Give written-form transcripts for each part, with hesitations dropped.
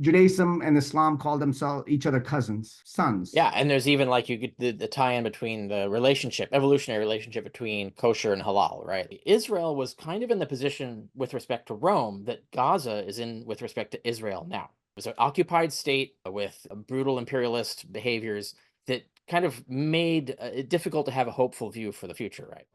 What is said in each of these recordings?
Judaism and Islam call themselves each other cousins, sons. Yeah, and there's even like you get the tie-in between the relationship, evolutionary relationship between kosher and halal, right? Israel was kind of in the position with respect to Rome that Gaza is in with respect to Israel now. It was an occupied state with brutal imperialist behaviors that kind of made it difficult to have a hopeful view for the future, right?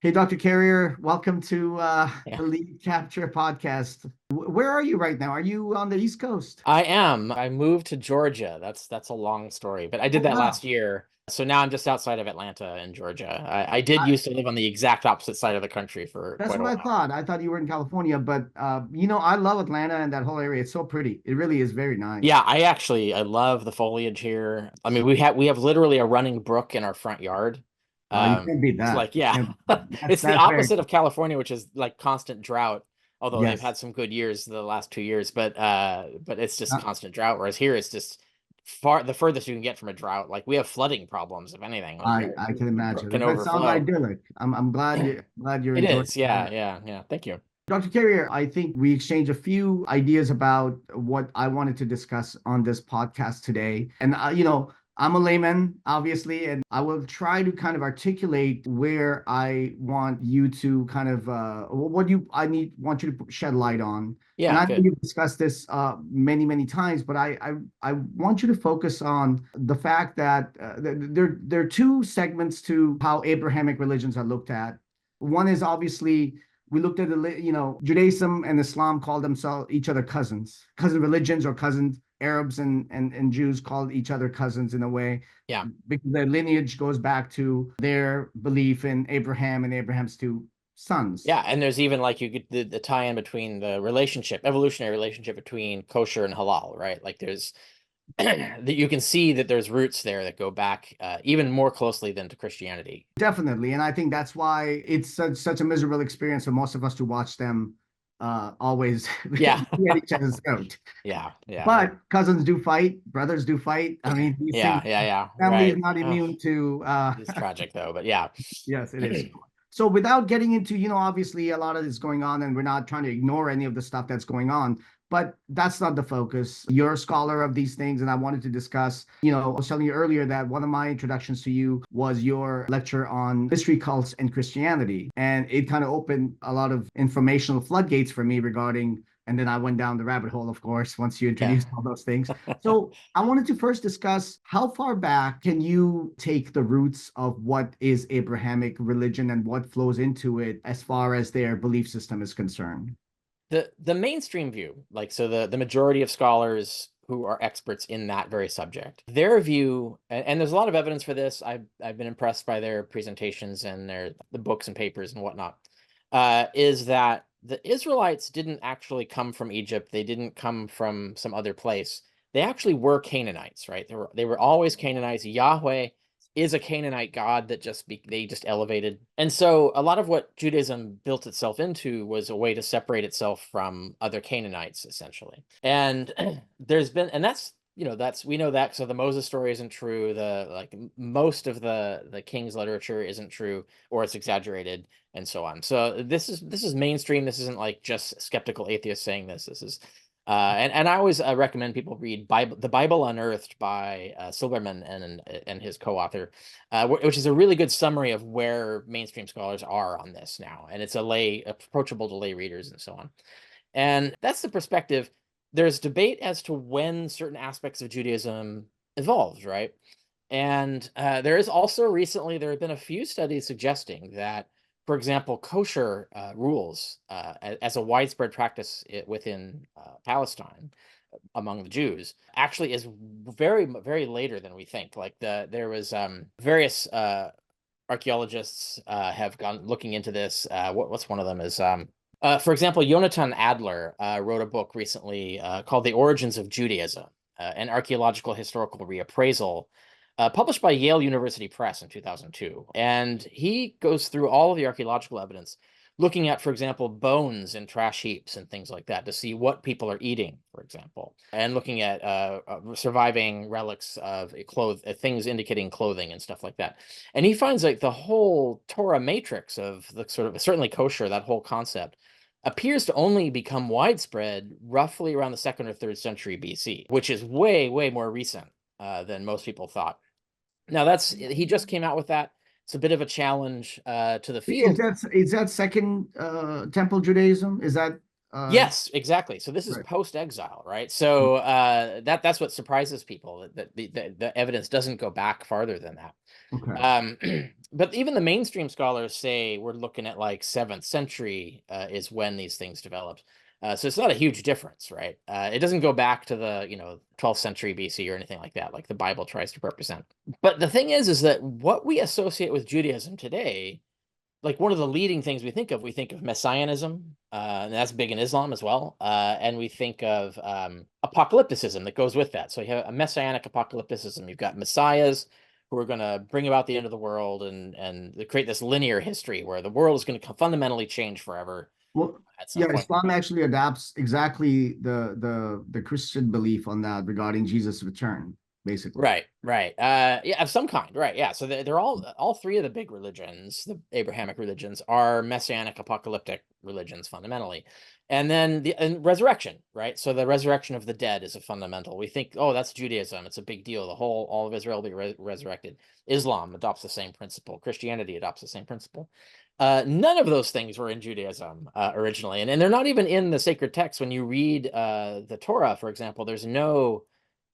Hey, Dr. Carrier, welcome to Yeah. the Lead Capture podcast. Where are you right now? Are you on the East Coast? I am. I moved to Georgia. That's a long story, but I Oh, did that wow. last year. So now I'm just outside of Atlanta in Georgia. I did I, used to live on the exact opposite side of the country for that's quite a what I while. thought. I thought you were in California, but I love Atlanta and that whole area. It's so pretty. It really is very Yeah, nice. I love the foliage here. I mean, we have literally a running brook in our front yard. You can't beat It's that. like, yeah, That's it's the that's very opposite of California, which is like constant drought. Although they've yes. had some good years the last 2 years, but it's just Uh, constant drought. Whereas here, it's just the furthest you can get from a drought. Like we have flooding problems, if anything. Like I can the brook imagine. can That sounds overflow. idyllic. I'm glad you're It enjoying is, yeah, that. yeah, yeah. Thank you. Dr. Carrier, I think we exchanged a few ideas about what I wanted to discuss on this podcast today. And, I'm a layman, obviously, and I will try to kind of articulate where I want you to kind of, want you to shed light on. And Yeah, I know good. you've discussed this many, many times, but I want you to focus on the fact that there are two segments to how Abrahamic religions are looked at. One is obviously we looked at Judaism and Islam called themselves each other cousins, cousin religions or cousins. Arabs and Jews called each other cousins in a way Yeah. because their lineage goes back to their belief in Abraham and Abraham's two sons. Yeah, and there's even like you get the tie-in between the relationship, evolutionary relationship between kosher and halal, right? Like there's that you can see that there's roots there that go back even more closely than to Christianity. Definitely, and I think that's why it's such a miserable experience for most of us to watch them always Yeah. be at each other's throat. Yeah, yeah. But cousins do fight, brothers do fight. I mean, these things, Yeah, yeah, yeah. family is Right. not Oh, immune to it's tragic though, but yeah. yes, it is. So without getting into, obviously a lot of this going on, and we're not trying to ignore any of the stuff that's going on, but that's not the focus. You're a scholar of these things, and I wanted to discuss, I was telling you earlier that one of my introductions to you was your lecture on mystery cults and Christianity. And it kind of opened a lot of informational floodgates for me regarding, and then I went down the rabbit hole, of course, once you Yeah. introduced all those things. So I wanted to first discuss how far back can you take the roots of what is Abrahamic religion and what flows into it as far as their belief system is concerned. The mainstream view, like so the majority of scholars who are experts in that very subject, their view, and there's a lot of evidence for this. I've been impressed by their presentations and the books and papers and whatnot, is that the Israelites didn't actually come from Egypt. They didn't come from some other place. They actually were Canaanites, right? They were always Canaanites. Yahweh is a Canaanite god that they just elevated. And so a lot of what Judaism built itself into was a way to separate itself from other Canaanites, essentially. And that's we know that. So the Moses story isn't true. The like most of the king's literature isn't true, or it's exaggerated, and so on. So this is mainstream. This isn't like just skeptical atheists saying this. This is and I always recommend people read The Bible Unearthed by Silberman and his co-author, which is a really good summary of where mainstream scholars are on this now, and it's approachable to lay readers and so on. And that's the perspective. There's debate as to when certain aspects of Judaism evolved, right? And there have been a few studies suggesting that, for example, kosher rules as a widespread practice within Palestine among the Jews actually is very, very later than we think. Like there was various archaeologists have gone looking into this. What's one of them is For example, Yonatan Adler wrote a book recently called The Origins of Judaism, an archaeological historical reappraisal, published by Yale University Press in 2002. And he goes through all of the archaeological evidence, looking at, for example, bones in trash heaps and things like that to see what people are eating, for example, and looking at surviving relics of things indicating clothing and stuff like that. And he finds like the whole Torah matrix of the sort of, certainly kosher, that whole concept appears to only become widespread roughly around the 2nd or 3rd century BC, which is way, way more recent than most people thought. Now he just came out with that. It's a bit of a challenge to the field. Is that second temple Judaism? Is that Yes, exactly. So this is right. post-exile, right? So that's what surprises people, that the evidence doesn't go back farther than that. Okay. But even the mainstream scholars say we're looking at like 7th century is when these things developed. So it's not a huge difference, right? It doesn't go back to the 12th century BC or anything like that, like the Bible tries to represent. But the thing is that what we associate with Judaism today, like one of the leading things we think of messianism, and that's big in Islam as well. And we think of apocalypticism that goes with that. So you have a messianic apocalypticism. You've got messiahs who are going to bring about the end of the world and create this linear history where the world is going to fundamentally change forever Well, at some yeah, point. Islam actually adapts exactly the Christian belief on that regarding Jesus' return, basically. Right. Yeah, of some kind. Right. Yeah. So they're all three of the big religions, the Abrahamic religions, are messianic apocalyptic religions fundamentally. And then and resurrection, right? So the resurrection of the dead is a fundamental. We think, oh, that's Judaism. It's a big deal. All of Israel will be resurrected. Islam adopts the same principle. Christianity adopts the same principle. None of those things were in Judaism originally, and they're not even in the sacred text. When you read the Torah, for example, there's no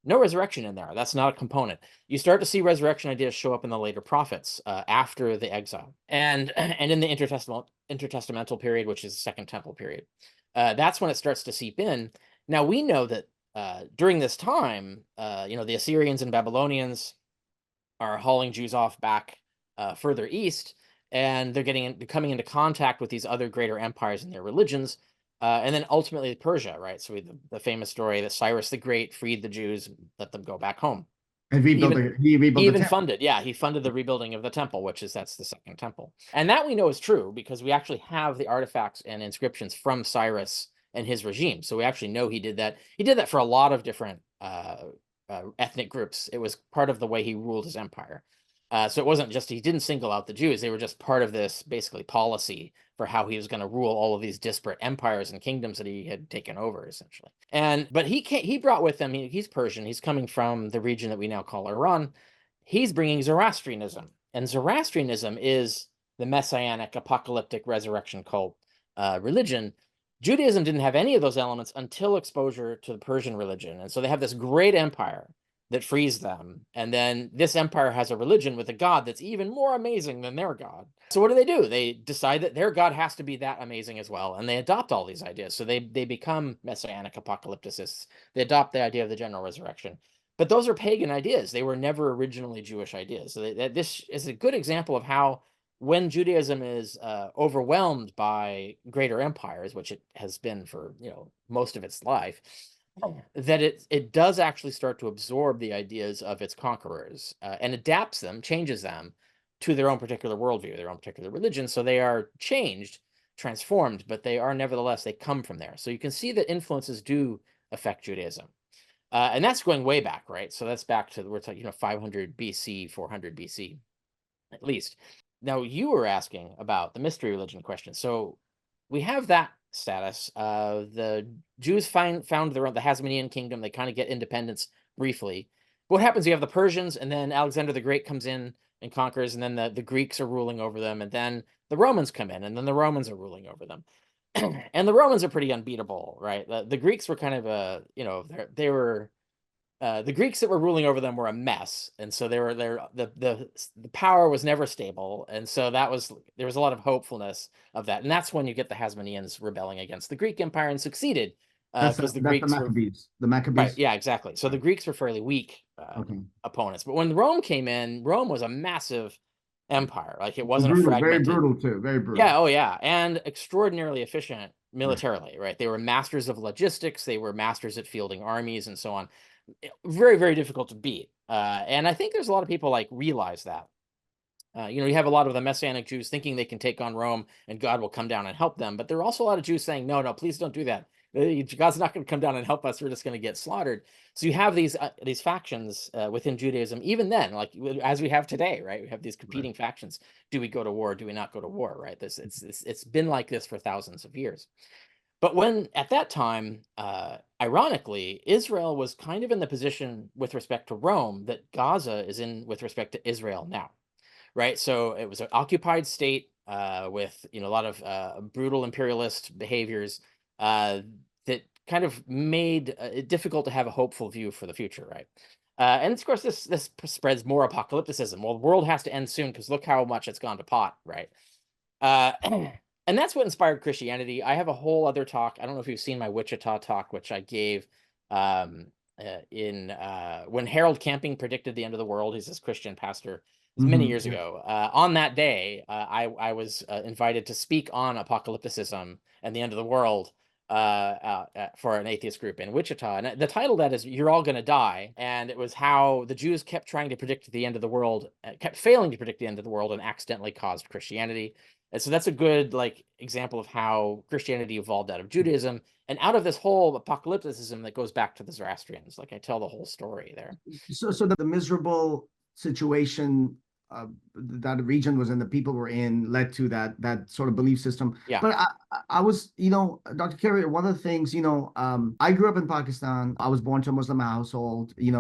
resurrection in there. That's not a component. You start to see resurrection ideas show up in the later prophets after the exile, and in the intertestamental period, which is the Second Temple period. That's when it starts to seep in. Now we know that during this time, the Assyrians and Babylonians are hauling Jews off back further east, and they're coming into contact with these other greater empires and their religions. And then ultimately Persia, right? So the famous story that Cyrus the Great freed the Jews, let them go back home. And he He rebuilt the even temple. he funded the rebuilding of the temple, that's the Second Temple. And that we know is true because we actually have the artifacts and inscriptions from Cyrus and his regime. So we actually know he did that. He did that for a lot of different ethnic groups. It was part of the way he ruled his empire. So it wasn't just, he didn't single out the Jews. They were just part of this basically policy for how he was going to rule all of these disparate empires and kingdoms that he had taken over, essentially. But he brought with him, he's Persian. He's coming from the region that we now call Iran. He's bringing Zoroastrianism. And Zoroastrianism is the messianic apocalyptic resurrection cult religion. Judaism didn't have any of those elements until exposure to the Persian religion. And so they have this great empire that frees them. And then this empire has a religion with a god that's even more amazing than their god. So what do? They decide that their god has to be that amazing as well. And they adopt all these ideas. So they become messianic apocalypticists. They adopt the idea of the general resurrection. But those are pagan ideas. They were never originally Jewish ideas. So this is a good example of how when Judaism is overwhelmed by greater empires, which it has been for most of its life, that it does actually start to absorb the ideas of its conquerors and adapts them, changes them to their own particular worldview, their own particular religion. So they are changed, transformed, but they are nevertheless, they come from there. So you can see that influences do affect Judaism. And that's going way back, right? So that's back to, we're talking, 500 BC, 400 BC, at least. Now you were asking about the mystery religion question. So we have that status. The Jews found the Hasmonean kingdom. They kind of get independence briefly. But what happens? You have the Persians, and then Alexander the Great comes in and conquers, and then the Greeks are ruling over them, and then the Romans come in, and then the Romans are ruling over them. And the Romans are pretty unbeatable, right? The Greeks were kind of they were the Greeks that were ruling over them were a mess, and so the power was never stable, and so there was a lot of hopefulness of that, and that's when you get the Hasmoneans rebelling against the Greek Empire and succeeded because the That's the Greeks were Maccabees. The right. Maccabees. Yeah, exactly. So the Greeks were fairly weak Okay. opponents, but when Rome came in, Rome was a massive empire. Like it wasn't a Brutal, very fragmented. brutal too, very brutal. Yeah, oh yeah, and extraordinarily efficient militarily, right? They were masters of logistics, they were masters at fielding armies and so on. Very, very difficult to beat. And I think there's a lot of people like realize that. You have a lot of the Messianic Jews thinking they can take on Rome and God will come down and help them. But there are also a lot of Jews saying, no, no, please don't do that. God's not going to come down and help us. We're just going to get slaughtered. So you have these factions within Judaism, even then, like as we have today, right? We have these competing factions. Do we go to war? Do we not go to war? Right? It's been like this for thousands of years. But when at that time, ironically, Israel was kind of in the position with respect to Rome that Gaza is in with respect to Israel now, right? So it was an occupied state with a lot of brutal imperialist behaviors that kind of made it difficult to have a hopeful view for the future, right? And of course, this spreads more apocalypticism. Well, the world has to end soon because look how much it's gone to pot, right? Uh, and that's what inspired Christianity. I have a whole other talk. I don't know if you've seen my Wichita talk, which I gave um, in when Harold Camping predicted the end of the world. He's this Christian pastor. It's many years Yeah. ago. On that day, I was invited to speak on apocalypticism and the end of the world for an atheist group in Wichita. And the title of that is "You're All Gonna Die." And it was how the Jews kept trying to predict the end of the world, kept failing to predict the end of the world, and accidentally caused Christianity. And so that's a good example of how Christianity evolved out of Judaism and out of this whole apocalypticism that goes back to the Zoroastrians. Like I tell the whole story there. So the miserable situation that region was in, the people were in, led to that sort of belief system. Yeah. But I was, Dr. Carrier, one of the things, I grew up in Pakistan. I was born to a Muslim household. When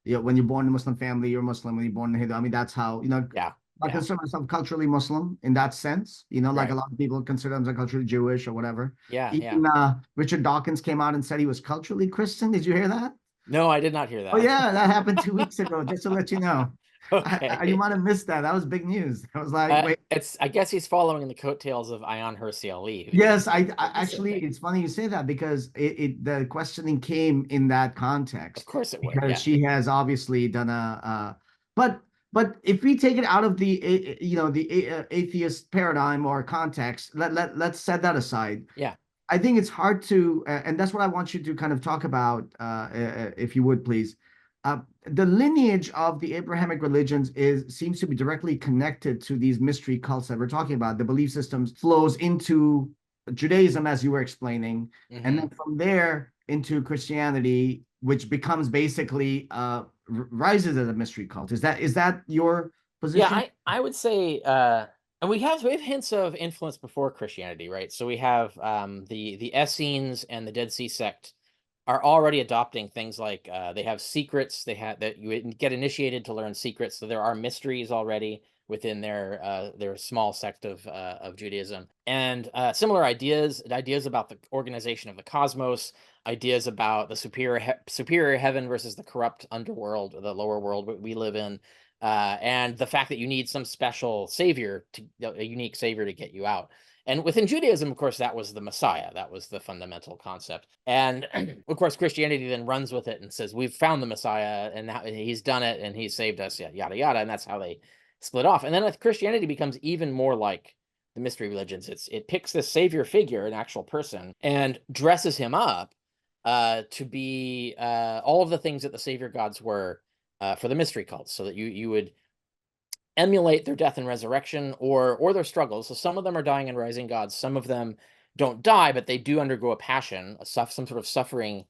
you're born in a Muslim family, you're Muslim. When you're born in Hindu, I mean, that's how, Yeah. I Yeah. consider myself culturally Muslim in that sense. Like a Right. lot of people consider themselves culturally Jewish or whatever. Yeah. Yeah. Even Richard Dawkins came out and said he was culturally Christian. Did you hear that? No, I did not hear Oh that. yeah, that happened 2 weeks ago. Just to let you know, you Okay. might have missed that. That was big news. I was like, wait. I guess he's following in the coattails of Ayan Hirsi Ali, who Yes, I did the same actually, thing. it's funny you say that because the questioning came in that Of context course it would. because Yeah. she has obviously done but if we take it out of the atheist paradigm or context, let's set that aside. Yeah. I think it's hard to, and that's what I want you to kind of talk about, if you would please. The lineage of the Abrahamic religions seems to be directly connected to these mystery cults that we're talking about. The belief systems flows into Judaism, as you were explaining, and then from there into Christianity, which becomes basically rises as a mystery cult. Is that your Yeah, position? I would say and we have hints of influence before Christianity, right? So we have the Essenes and the Dead Sea sect are already adopting things like they have secrets. They have that you get initiated to learn secrets. So there are mysteries already within their small sect of Judaism, and similar ideas about the organization of the cosmos, ideas about the superior heaven versus the corrupt underworld, the lower world we live in, and the fact that you need some special savior, a unique savior to get you out. And within Judaism, of course, that was the Messiah. That was the fundamental concept. And of course, Christianity then runs with it and says, we've found the Messiah and now he's done it and he's saved us, yada, yada. And that's how they split off. And then Christianity becomes even more like the mystery religions. It picks this savior figure, an actual person, and dresses him up to be all of the things that the savior gods were for the mystery cults, so that you would emulate their death and resurrection or their struggles. So some of them are dying and rising gods. Some of them don't die, but they do undergo a passion, some sort of suffering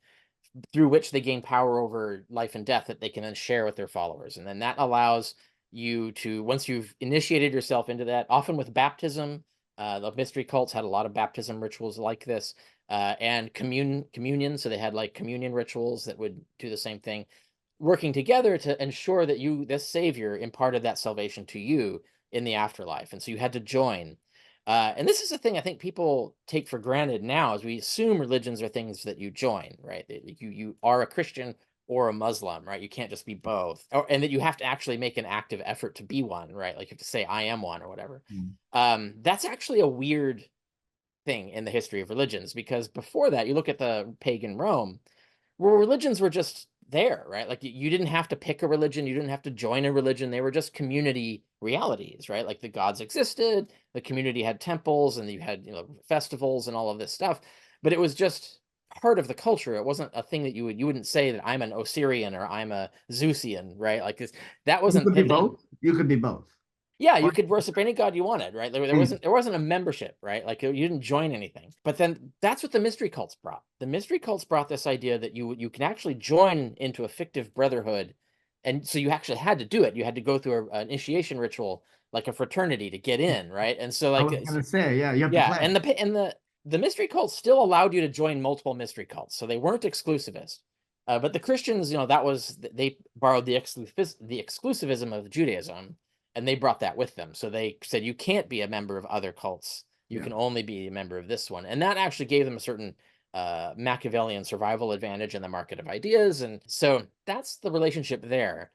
through which they gain power over life and death that they can then share with their followers. And then that allows you to, once you've initiated yourself into that, often with baptism, the mystery cults had a lot of baptism rituals like this, and communion. So they had like communion rituals that would do the same thing, working together to ensure that this savior imparted that salvation to you in the afterlife. And so you had to join. And this is a thing I think people take for granted now, as we assume religions are things that you join, right? That you are a Christian or a Muslim, right? You can't just be both, and that you have to actually make an active effort to be one, right? Like you have to say, I am one or whatever. That's actually a weird thing in the history of religions, because before that, you look at the pagan Rome, where religions were just there, right? Like you didn't have to pick a religion, you didn't have to join a religion. They were just community realities, right? Like the gods existed, the community had temples, and you had, you know, festivals and all of this stuff. But it was just part of the culture. It wasn't a thing that you wouldn't say that I'm an Osirian or I'm a Zeusian, right? Like this, that You wasn't could be a thing. both. You could be both. Yeah, you Or- could worship any god you wanted, right? There wasn't a membership, right? Like you didn't join anything. But then that's what the mystery cults brought. The mystery cults brought this idea that you can actually join into a fictive brotherhood, and so you actually had to do it. You had to go through an initiation ritual, like a fraternity, to get in, right? And so I like was gonna say, yeah, you have to yeah, play. and the mystery cults still allowed you to join multiple mystery cults, so they weren't exclusivist. But the Christians, you know, that was they borrowed the exclusivism of Judaism, and they brought that with them. So they said you can't be a member of other cults; you Yeah. can only be a member of this one, and that actually gave them a certain Machiavellian survival advantage in the market of ideas, and so that's the relationship there.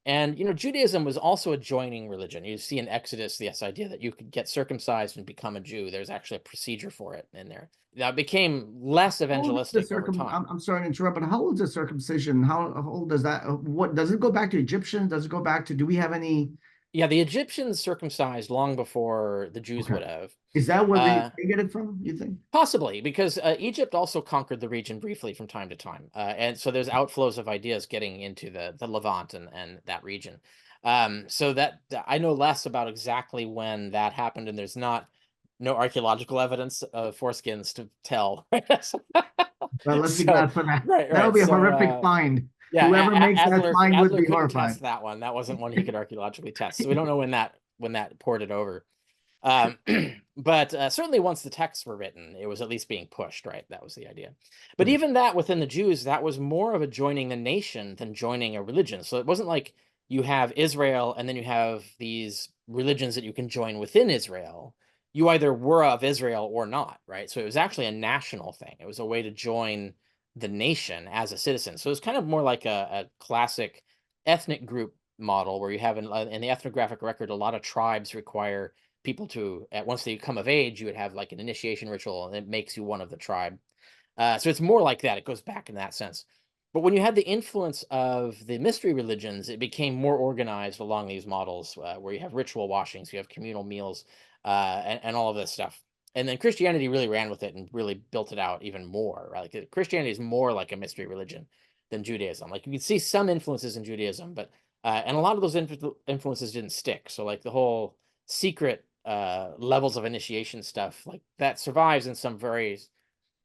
And, you know, Judaism was also a joining religion. You see in Exodus this idea that you could get circumcised and become a Jew. There's actually a procedure for it in there. Now, it became less How old is the evangelistic over time. I'm sorry to interrupt, but how old is the circumcision? How old does that? What does it go back to Egyptians? Does it go back to? Do we have any? Yeah, the Egyptians circumcised long before the Jews Okay, would have. is that where Uh, they get it from? You think? Possibly, because Egypt also conquered the region briefly from time to time. And so there's outflows of ideas getting into the Levant and that region. So I know less about exactly when that happened, and there's no archaeological evidence of foreskins to tell. Well, let's be So, glad for that. right, That would right. be a So, horrific find. yeah, Whoever makes that find would Adler be couldn't horrified. test that one. That wasn't one he could archaeologically test. So we don't know when that ported over. But certainly once the texts were written, it was at least being pushed, right? That was the idea. But Hmm. even that within the Jews, that was more of a joining the nation than joining a religion. So it wasn't like you have Israel and then you have these religions that you can join within Israel. You either were of Israel or not, right? So it was actually a national thing. It was a way to join the nation as a citizen. So it was kind of more like a classic ethnic group model where you have in the ethnographic record, a lot of tribes require people to once they come of age, you would have like an initiation ritual, and it makes you one of the tribe. So it's more like that. It goes back in that sense. But when you had the influence of the mystery religions, it became more organized along these models, where you have ritual washings, you have communal meals, and all of this stuff. And then Christianity really ran with it and really built it out even more. Right? Like Christianity is more like a mystery religion than Judaism. Like you can see some influences in Judaism, but and a lot of those influences didn't stick. So like the whole secret levels of initiation stuff, like that survives in some very,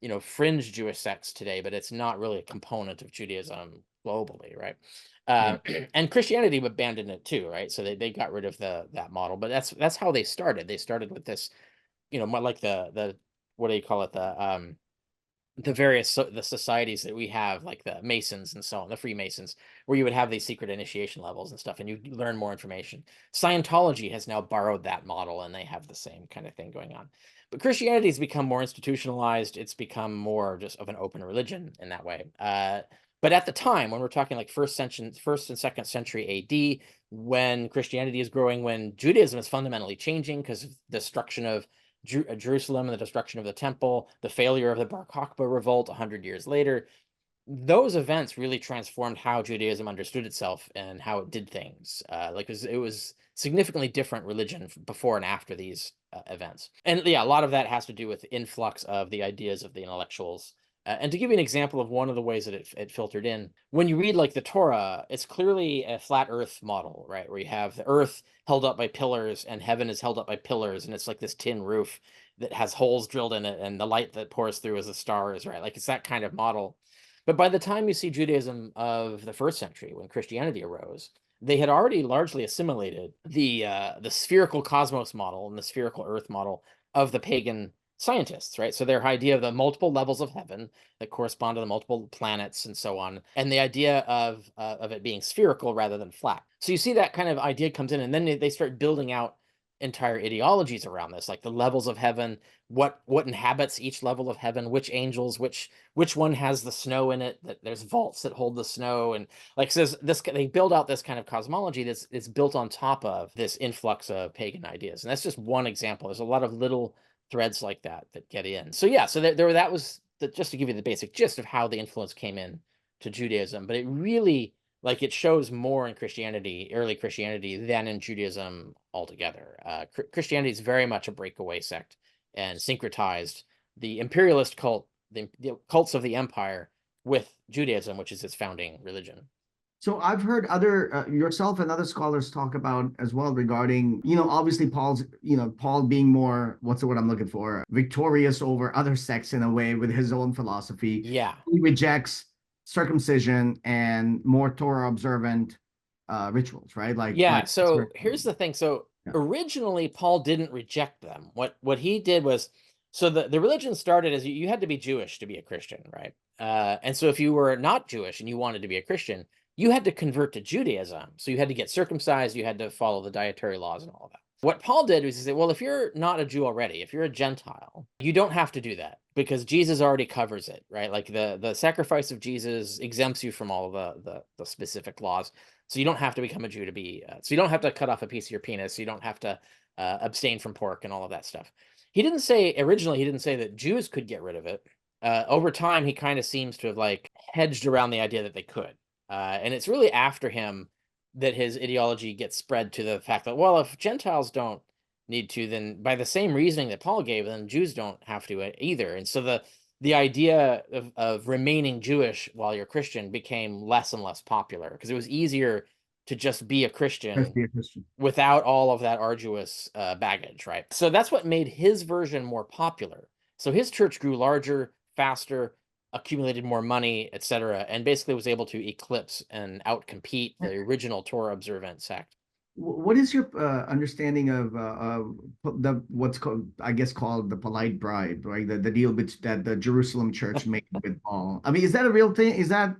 you know, fringe Jewish sects today, but it's not really a component of Judaism globally, right? Yeah. And Christianity abandoned it too, right? So they got rid of that model, but that's how they started. They started with this, you know, more like the what do you call it, the various the societies that we have, like the Masons and so on, the Freemasons, where you would have these secret initiation levels and stuff, and you learn more information. Scientology has now borrowed that model, and they have the same kind of thing going on. But Christianity has become more institutionalized. It's become more just of an open religion in that way. But at the time, when we're talking like first and second century AD, when Christianity is growing, when Judaism is fundamentally changing because of the destruction of Jerusalem and the destruction of the temple, the failure of the Bar Kokhba revolt 100 years later, those events really transformed how Judaism understood itself and how it did things. Like it was significantly different religion before and after these events. And yeah, a lot of that has to do with the influx of the ideas of the intellectuals. And to give you an example of one of the ways that it filtered in, when you read like the Torah, it's clearly a flat earth model, right? Where you have the earth held up by pillars and heaven is held up by pillars. And it's like this tin roof that has holes drilled in it. And the light that pours through is the stars, right? Like it's that kind of model. But by the time you see Judaism of the first century, when Christianity arose, they had already largely assimilated the spherical cosmos model and the spherical Earth model of the pagan scientists, right? So their idea of the multiple levels of heaven that correspond to the multiple planets and so on, and the idea of it being spherical rather than flat. So you see that kind of idea comes in, and then they start building out entire ideologies around this, like the levels of heaven, what inhabits each level of heaven, which angels, which one has the snow in it, that there's vaults that hold the snow, and like says this, they build out this kind of cosmology that's built on top of this influx of pagan ideas. And that's just one example. There's a lot of little threads like that get in. So yeah, so that was just to give you the basic gist of how the influence came in to Judaism, but it really, like, it shows more in Christianity, early Christianity, than in Judaism altogether. Christianity is very much a breakaway sect and syncretized the imperialist cult, the cults of the empire, with Judaism, which is its founding religion. So I've heard other yourself and other scholars talk about as well regarding, obviously Paul being more, what's the word I'm looking for, victorious over other sects in a way with his own philosophy. Yeah. He rejects circumcision and more Torah observant rituals, right? Yeah, so here's the thing. So yeah. originally Paul didn't reject them. What he did was, so the religion started as you had to be Jewish to be a Christian, right? And so if you were not Jewish and you wanted to be a Christian, you had to convert to Judaism. So you had to get circumcised, you had to follow the dietary laws and all of that. What Paul did was he said, well, if you're not a Jew already, if you're a Gentile, you don't have to do that because Jesus already covers it, right? Like the sacrifice of Jesus exempts you from all of the specific laws. So you don't have to become a Jew to be, so you don't have to cut off a piece of your penis. You don't have to abstain from pork and all of that stuff. Originally, he didn't say that Jews could get rid of it. Over time, he kind of seems to have like hedged around the idea that they could. And it's really after him that his ideology gets spread to the fact that, well, if Gentiles don't need to, then by the same reasoning that Paul gave, then Jews don't have to either. And so the idea of remaining Jewish while you're Christian became less and less popular because it was easier to just be a Christian without all of that arduous baggage, right? So that's what made his version more popular. So his church grew larger, faster, accumulated more money, etc., and basically was able to eclipse and outcompete the original Torah observant sect. What is your understanding of what's called, I guess, called the polite bribe, right? The deal that the Jerusalem church made with Paul. I mean, is that a real thing? Is that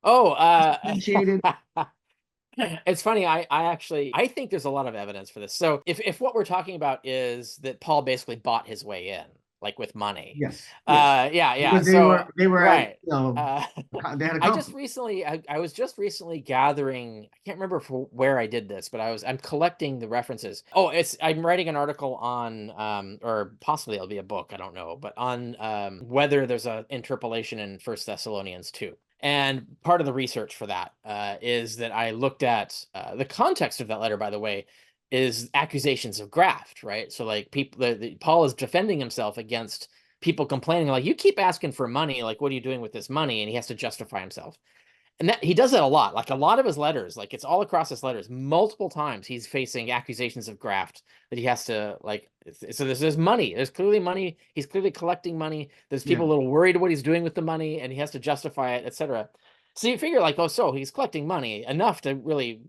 substantiated? It's funny. I think there's a lot of evidence for this. So if what we're talking about is that Paul basically bought his way in, like with money. Yes. Yeah. Because they were right. They had a I was just recently gathering, I can't remember where I did this, but I'm collecting the references. I'm writing an article on, or possibly it'll be a book, I don't know, but on whether there's an interpolation in 1 Thessalonians 2. And part of the research for that is that I looked at the context of that letter, by the way, is accusations of graft, right? So like Paul is defending himself against people complaining, like, you keep asking for money, like, what are you doing with this money? And he has to justify himself. And that he does that a lot. Like a lot of his letters, like it's all across his letters, multiple times he's facing accusations of graft that he has to like. So there's money. There's clearly money. He's clearly collecting money. There's people a little worried what he's doing with the money, and he has to justify it, etc. So you figure like, so he's collecting money enough to really,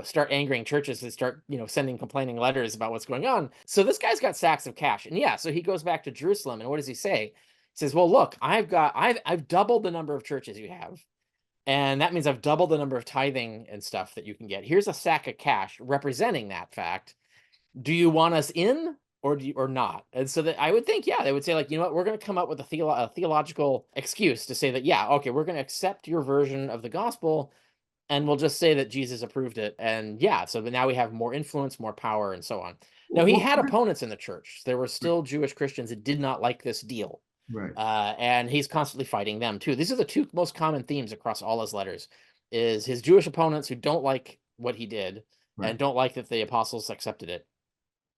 start angering churches and start, sending complaining letters about what's going on. So this guy's got sacks of cash, and so he goes back to Jerusalem, and what does he say? He says, well, look, I've doubled the number of churches you have. And that means I've doubled the number of tithing and stuff that you can get. Here's a sack of cash representing that fact. Do you want us in or not? And so that I would think, they would say like, you know what, we're going to come up with a theological excuse to say that, okay, we're going to accept your version of the gospel and we'll just say that Jesus approved it. And so now we have more influence, more power, and so on. Now, he had opponents in the church. There were still Jewish Christians that did not like this deal. Right. And he's constantly fighting them too. These are the two most common themes across all his letters: is his Jewish opponents who don't like what he did and don't like that the apostles accepted it,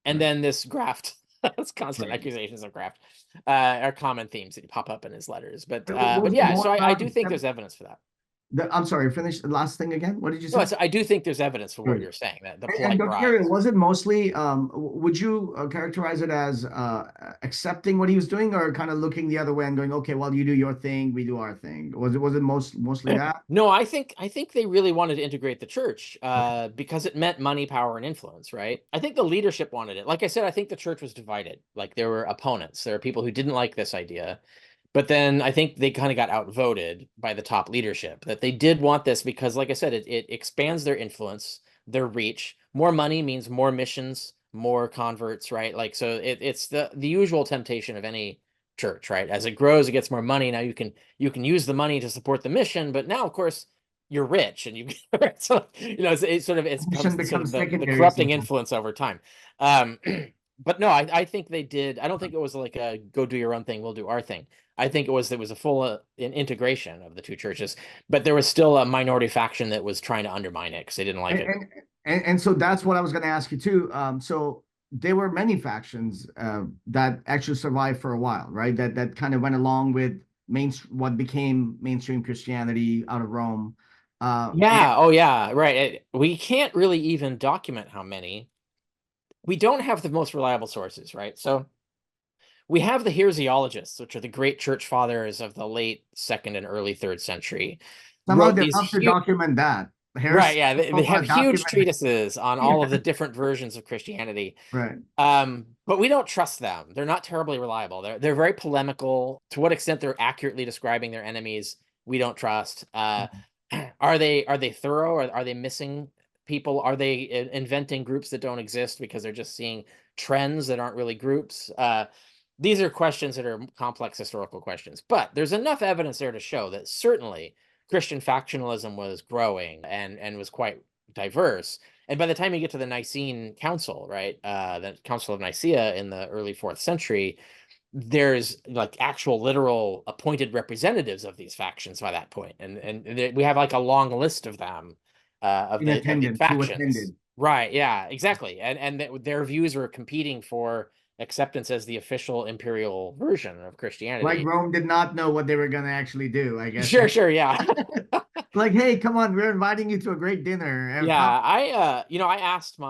and then this graft. That's constant accusations of graft are common themes that pop up in his letters. But so I do think there's evidence for that. I'm sorry, finish the last thing again. What did you say? No, I do think there's evidence for what you're saying. That the polite bribe. Was it mostly? Would you characterize it as accepting what he was doing, or kind of looking the other way and going, okay, well, you do your thing, we do our thing? Was it mostly that? No, I think they really wanted to integrate the church because it meant money, power, and influence, right? I think the leadership wanted it. Like I said, I think the church was divided. Like there were opponents. There were people who didn't like this idea. But then I think they kind of got outvoted by the top leadership, that they did want this because, like I said, it expands their influence, their reach. More money means more missions, more converts, right? Like, so it's the usual temptation of any church, right? As it grows, it gets more money. Now you can use the money to support the mission, but now, of course, you're rich, and so it's becomes the corrupting influence over time. but no, I think they did. I don't think it was like a go do your own thing, we'll do our thing. I think it was a full integration of the two churches, but there was still a minority faction that was trying to undermine it because they didn't like And, it. and so that's what I was going to ask you too. So there were many factions that actually survived for a while, right? That kind of went along with what became mainstream Christianity out of Rome. And Yeah, oh yeah, right. We can't really even document how many. We don't have the most reliable sources, right? So we have the heresiologists, which are the great church fathers of the late second and early third century, somehow wrote they these love to huge, document that. right, Harris yeah, they have want to huge document. treatises on Yeah, all of the different versions of Christianity. right. But we don't trust them. They're not terribly reliable. They're very polemical. To what extent they're accurately describing their enemies, we don't trust. Are they thorough, or are they missing people? Are they inventing groups that don't exist because they're just seeing trends that aren't really groups? These are questions that are complex historical questions, but there's enough evidence there to show that certainly Christian factionalism was growing and was quite diverse. And by the time you get to the Nicene Council, right, the Council of Nicaea in the early fourth century, there's like actual literal appointed representatives of these factions by that point, and we have like a long list of them, In of these attendance, who factions. attended. Right? Yeah, exactly. Their views were competing for acceptance as the official imperial version of Like Christianity. Rome did not know what they were going to actually do, I guess. Sure, sure, yeah. Like, hey, come on, we're inviting you to a great dinner. Come. Yeah, I asked so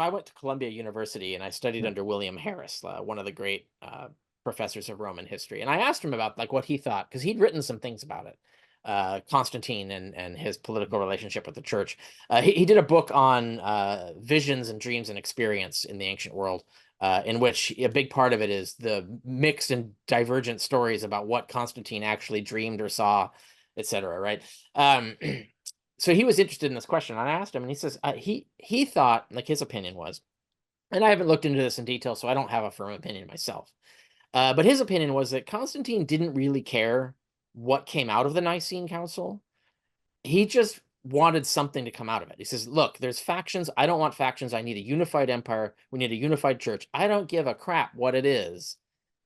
I went to Columbia University and I studied under William Harris, one of the great professors of Roman history. And I asked him about like what he thought, because he'd written some things about it. Constantine and his political relationship with the church. He did a book on visions and dreams and experience in the ancient world, in which a big part of it is the mixed and divergent stories about what Constantine actually dreamed or saw, etc. Right? Um, so he was interested in this question, and I asked him, and he says he thought, like, his opinion was, and I haven't looked into this in detail, so I don't have a firm opinion myself. But his opinion was that Constantine didn't really care what came out of the Nicene Council. He just wanted something to come out of it. He says, "Look, there's factions. I don't want factions. I need a unified empire. We need a unified church. I don't give a crap what it is.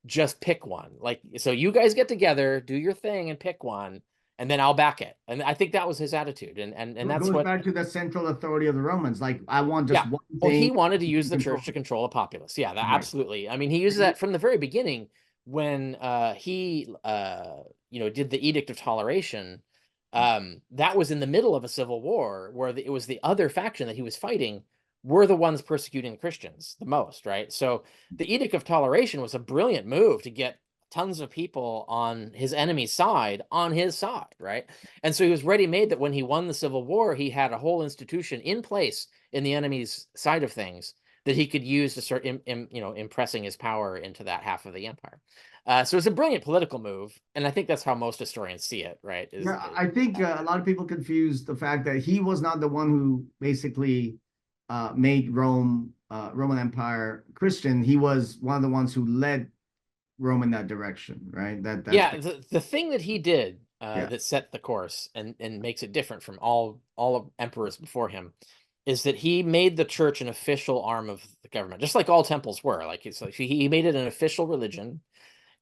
Just pick one. Like, so you guys get together, do your thing, and pick one." And then I'll back it. And I think that was his attitude. And It that's goes what, back to the central authority of the Romans. Like, I want just yeah. one Well, he thing wanted to to use the control. church to control a populace. Yeah, that Right. absolutely. I mean, he uses that from the very beginning when he did the Edict of Toleration. That was in the middle of a civil war where it was the other faction that he was fighting were the ones persecuting Christians the most, right? So the Edict of Toleration was a brilliant move to get tons of people on his enemy's side on his side, right? And so he was ready made that when he won the Civil War, he had a whole institution in place in the enemy's side of things that he could use to start impressing his power into that half of the empire. So it's a brilliant political move, and I think that's how most historians see it, right? Yeah, I think a lot of people confuse the fact that he was not the one who basically made Roman Empire Christian. He was one of the ones who led Rome in that direction, right? That's Yeah, the thing that he did yeah. that set the course and makes it different from all of emperors before him is that he made the church an official arm of the government, just like all temples were. Like it's like he made it an official religion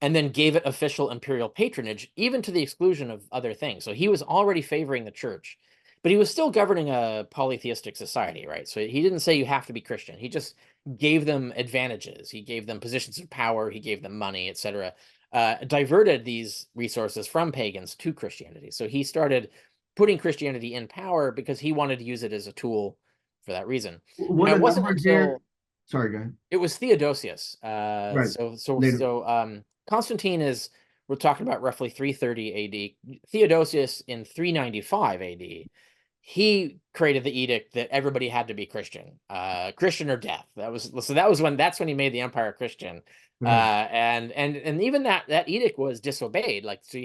and then gave it official imperial patronage, even to the exclusion of other things. So he was already favoring the church, but he was still governing a polytheistic society, right? So he didn't say you have to be Christian. He just gave them advantages. He gave them positions of power. He gave them money, etc. Diverted these resources from pagans to Christianity. So he started putting Christianity in power because he wanted to use it as a tool for that reason. What Now, the it wasn't numbers here? until Sorry, go ahead. it was Theodosius. Right. Later. Constantine is, we're talking about roughly 330 AD. Theodosius in 395 AD, he created the edict that everybody had to be Christian, Christian or death. That's when he made the empire Christian. Right. And even that edict was disobeyed. Like, so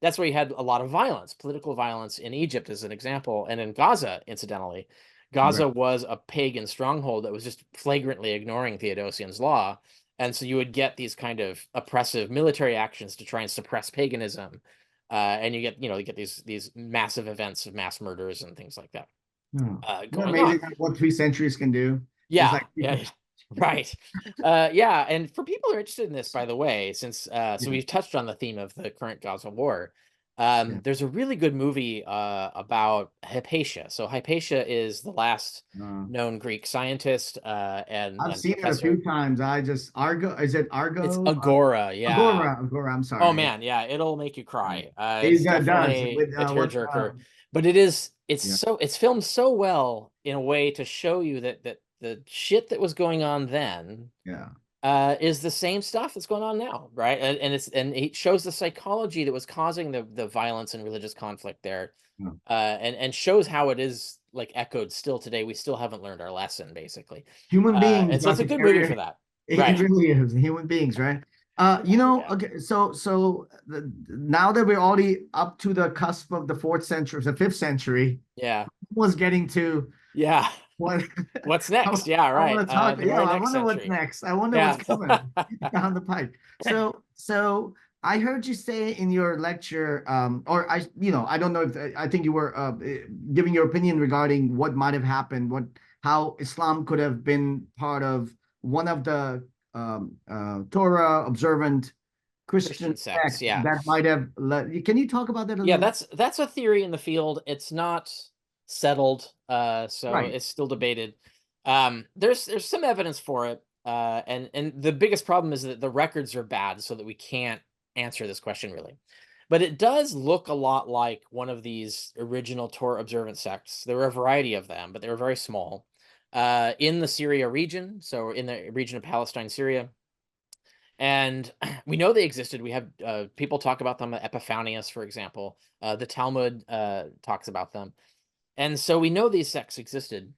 that's where you had a lot of violence, political violence in Egypt as an example, and in Gaza, incidentally. Right. Gaza was a pagan stronghold that was just flagrantly ignoring Theodosian's law. And so you would get these kind of oppressive military actions to try and suppress paganism. And you get these massive events of mass murders and things like that Oh. Isn't it going on. amazing what 3 centuries can do? Just Yeah, like yeah, people, Right. Yeah, and for people who are interested in this, by the way, since so Yeah, we've touched on the theme of the current gods of war, yeah. there's a really good movie about Hypatia. So Hypatia is the last Uh, known Greek scientist I've and seen it a few professor. times. I just Argo. Is it It's Argo? Agora, yeah. Agora. Agora. I'm Oh sorry. man, yeah, it'll make you Yeah. cry. It's It does definitely with a what? tearjerker, but it's Yeah, so it's filmed so well in a way to show you that the shit that was going on then yeah, is the same stuff that's going on now, right? And it shows the psychology that was causing the violence and religious conflict there, yeah. and shows how it is like echoed still today. We still haven't learned our lesson, basically, Human beings and so got it's a to good carry movie it. for that, It right? really is human beings, right? Yeah, Okay, now that we're already up to the cusp of the fourth century, the fifth century, yeah, was getting to yeah. what What's I, next? Yeah, I right. want to talk. The Yeah, very I next wonder what's century. next. I wonder what's Yeah. coming down the pipe. So I heard you say in your lecture, or I don't know if I think you were giving your opinion regarding what might have happened, how Islam could have been part of one of the Torah observant Christian Christian sects. sects Yeah. that might have led. Can you talk about that a Yeah, little? that's a theory in the field. It's not settled, so Right, it's still debated. There's some evidence for it, and the biggest problem is that the records are bad, so that we can't answer this question really. But it does look a lot like one of these original Torah observant sects. There were a variety of them, but they were very small. In the Syria region, so in the region of Palestine, Syria, and we know they existed. We have people talk about them, Epiphanius, for example. The Talmud talks about them. And so we know these sects existed.